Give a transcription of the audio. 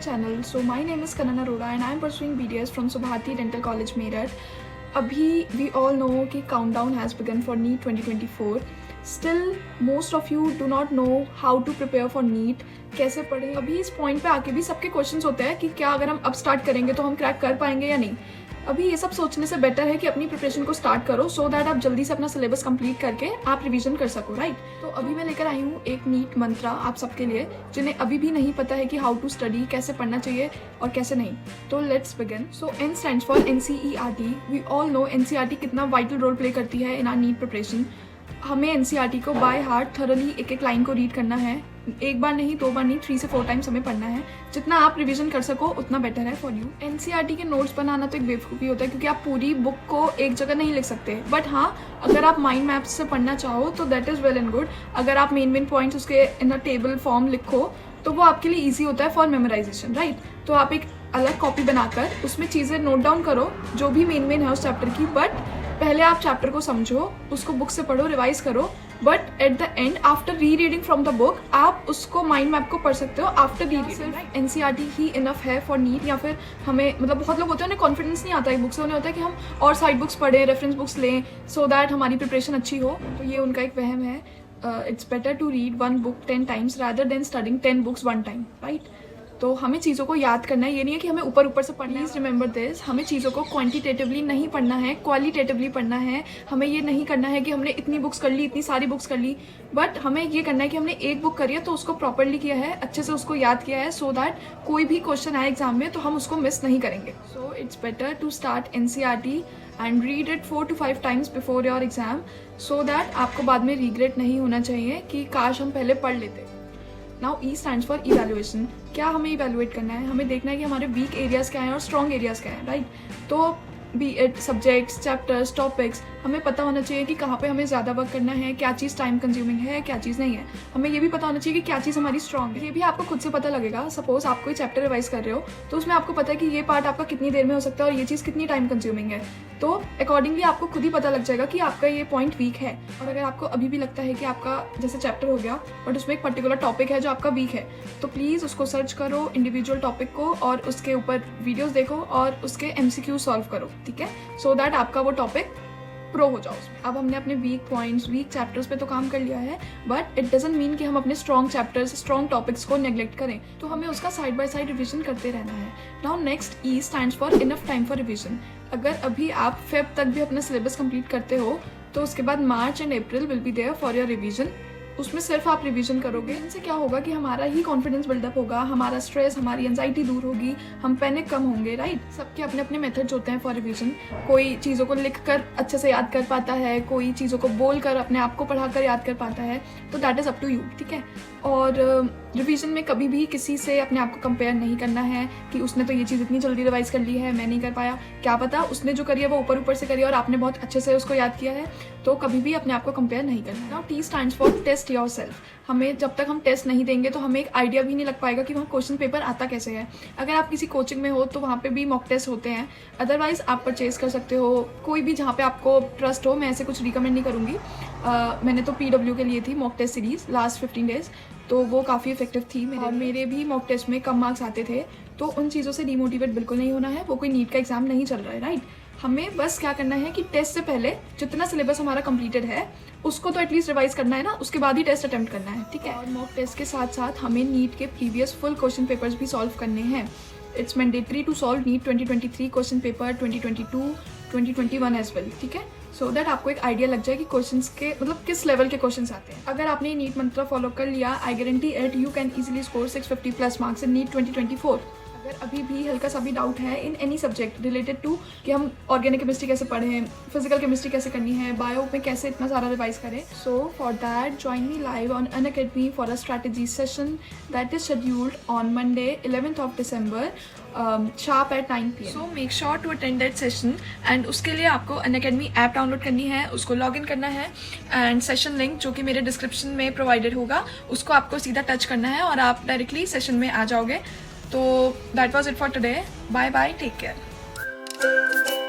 channel. So my name is Kanan Arora and I am pursuing BDS from Subhati Dental College, Meerut. Abhi we all know कि countdown has begun for NEET 2024. Still most of you do not know how to prepare for NEET. कैसे पढ़ें? अभी इस point पे आके भी सबके questions होते हैं कि क्या अगर हम अब स्टार्ट करेंगे तो हम क्रैक कर पाएंगे या नहीं. अभी ये सब सोचने से बेटर है कि अपनी प्रिपरेशन को स्टार्ट करो सो दैट आप जल्दी से अपना सिलेबस कंप्लीट करके आप रिवीजन कर सको, राइट. तो अभी मैं लेकर आई हूँ एक नीट मंत्रा आप सबके लिए जिन्हें अभी भी नहीं पता है कि हाउ टू स्टडी, कैसे पढ़ना चाहिए और कैसे नहीं. तो let's begin. So N stands for NCERT. We all know NCERT कितना वाइटल रोल प्ले करती है इन आर नीट प्रिपरेशन. हमें NCERT को बाय हार्ट थरोली एक एक लाइन को रीड करना है. एक बार नहीं, 2 बार नहीं, 3 से 4 टाइम्स हमें पढ़ना है. जितना आप रिवीजन कर सको उतना बेटर है फॉर यू. NCERT के नोट्स बनाना तो एक बेवकूफ़ी होता है क्योंकि आप पूरी बुक को एक जगह नहीं लिख सकते. बट हाँ, अगर आप माइंड मैप्स से पढ़ना चाहो तो that is well and good. अगर आप मेन पॉइंट्स उसके इन अ टेबल फॉर्म लिखो तो वो आपके लिए ईजी होता है फॉर मेमोराइजेशन, राइट. तो आप एक अलग कॉपी बनाकर उसमें चीज़ें नोट डाउन करो जो भी मेन है उस चैप्टर की. बट पहले आप चैप्टर को समझो, उसको बुक से पढ़ो, रिवाइज करो. But at the end after री रीडिंग फ्रॉम द बुक आप उसको माइंड मैप को पढ़ सकते हो आफ्टर री रीडिंग. NCERT ही इनफ है फॉर नीट. या फिर हमें मतलब बहुत लोग होते हैं उन्हें कॉन्फिडेंस नहीं आता है बुक से, उन्हें होता है कि हम और साइड बुक्स पढ़ें, रेफरेंस बुक्स लें सो दैट हमारी प्रिपरेशन अच्छी हो. तो ये उनका एक वहम है. It's better to read 1 book 10 times rather than studying 10 books 1 time, right. तो हमें चीज़ों को याद करना है. ये नहीं है कि हमें ऊपर से पढ़ना है. प्लीज़ रिमेंबर दिस, हमें चीज़ों को क्वांटिटेटिवली नहीं पढ़ना है, क्वालिटेटिवली पढ़ना है. हमें ये नहीं करना है कि हमने इतनी बुक्स कर ली, इतनी सारी बुक्स कर ली. बट हमें ये करना है कि हमने एक बुक करी है तो उसको प्रॉपरली किया है, अच्छे से उसको याद किया है सो दैट कोई भी क्वेश्चन आए एग्जाम में तो हम उसको मिस नहीं करेंगे. So it's better to start NCERT and read it 4 to 5 times before your exam so that आपको बाद में रिग्रेट नहीं होना चाहिए कि काश हम पहले पढ़ लेते. Now E stands for evaluation. क्या हमें इवैल्यूएट करना है? हमें देखना है कि हमारे वीक एरियाज़ क्या हैं और स्ट्रॉन्ग एरियाज़ क्या हैं, राइट. तो B it subjects, chapters, topics, हमें पता होना चाहिए कि कहाँ पे हमें ज़्यादा वर्क करना है, क्या चीज़ टाइम कंज्यूमिंग है, क्या चीज़ नहीं है. हमें ये भी पता होना चाहिए कि क्या चीज़ हमारी स्ट्रॉन्ग है. ये भी आपको खुद से पता लगेगा. सपोज आप कोई चैप्टर रिवाइज कर रहे हो तो उसमें आपको पता है कि ये पार्ट आपका कितनी देर में हो सकता है और ये चीज़ कितनी टाइम कंज्यूमिंग है. तो अकॉर्डिंगली आपको खुद ही पता लग जाएगा कि आपका ये पॉइंट वीक है. और अगर आपको अभी भी लगता है कि आपका जैसे चैप्टर हो गया बट उसमें एक पर्टिकुलर टॉपिक है जो आपका वीक है तो प्लीज़ उसको सर्च करो इंडिविजुअल टॉपिक को और उसके ऊपर वीडियोज़ देखो और उसके MCQ सॉल्व करो, ठीक है, सो दैट आपका वो टॉपिक प्रो हो जाओ उसमें. अब हमने अपने वीक पॉइंट्स, वीक चैप्टर्स पे तो काम कर लिया है बट इट डजंट मीन कि हम अपने स्ट्रॉन्ग चैप्टर्स, स्ट्रॉन्ग टॉपिक्स को नेग्लेक्ट करें. तो हमें उसका साइड बाय साइड रिवीजन करते रहना है. Now next E stands for enough time for revision. अगर अभी आप Feb तक भी अपना सिलेबस कंप्लीट करते हो तो उसके बाद March and April will be there for your revision. उसमें सिर्फ आप रिवीजन करोगे. इनसे क्या होगा कि हमारा ही कॉन्फिडेंस बिल्डअप होगा, हमारा स्ट्रेस, हमारी एंजाइटी दूर होगी, हम पैनिक कम होंगे, राइट. सबके अपने अपने मेथड्स होते हैं फॉर रिवीजन. कोई चीज़ों को लिख कर अच्छे से याद कर पाता है, कोई चीज़ों को बोल कर अपने आप को पढ़ा कर याद कर पाता है. तो that is up to you, ठीक है. और रिवीजन में कभी भी किसी से अपने आप को कंपेयर नहीं करना है कि उसने तो ये चीज़ इतनी जल्दी रिवाइज कर ली है, मैं नहीं कर पाया. क्या पता उसने जो करी है वो ऊपर से करी है और आपने बहुत अच्छे से उसको याद किया है. तो कभी भी अपने आप को कंपेयर नहीं करना. Now T stands for test yourself. हमें जब तक हम टेस्ट नहीं देंगे तो हमें एक आइडिया भी नहीं लग पाएगा कि वहाँ क्वेश्चन पेपर आता कैसे है. अगर आप किसी कोचिंग में हो तो वहाँ पे भी मॉक टेस्ट होते हैं. अदरवाइज आप परचेज कर सकते हो कोई भी जहाँ पे आपको ट्रस्ट हो. मैं ऐसे कुछ रिकमेंड नहीं करूँगी. मैंने तो PW के लिए थी mock test series last 15 days तो वो काफ़ी इफेक्टिव थी. मेरे भी मॉक टेस्ट में कम मार्क्स आते थे. तो उन चीज़ों से डिमोटिवेट बिल्कुल नहीं होना है. वो कोई नीट का एग्जाम नहीं चल रहा है, राइट. हमें बस क्या करना है कि टेस्ट से पहले जितना सिलेबस हमारा कंप्लीटेड है उसको तो एटलीस्ट रिवाइज करना है ना, उसके बाद ही टेस्ट अटेम्प्ट करना है, ठीक है. और मॉक टेस्ट के साथ साथ हमें नीट के प्रीवियस फुल क्वेश्चन पेपर्स भी सॉल्व करने हैं. It's mandatory to solve NEET 2023 question paper, 2022, 2021 as well, ठीक है. सो दैट आपको एक आइडिया लग जाए कि क्वेश्चंस के मतलब किस लेवल के क्वेश्चंस आते हैं. अगर आपने नीट मंत्र फॉलो कर लिया, I guarantee it you can easily score 650+ marks in NEET 2024. अगर अभी भी हल्का सा भी डाउट है in any subject related to कि हम ऑर्गेनिक केमिस्ट्री कैसे पढ़ें, फिजिकल केमिस्ट्री कैसे करनी है, बायो में कैसे इतना सारा रिवाइज करें, so for that join me live on Unacademy for a strategy session that is scheduled on Monday 11th of December sharp at 9 PM. So make sure to attend that session and उसके लिए आपको Unacademy app download करनी है, उसको log in करना है and session link जो कि मेरे डिस्क्रिप्शन में प्रोवाइडेड होगा उसको आपको सीधा टच करना है और आप डायरेक्टली सेशन में आ जाओगे. तो that was it for today. Bye bye, take care.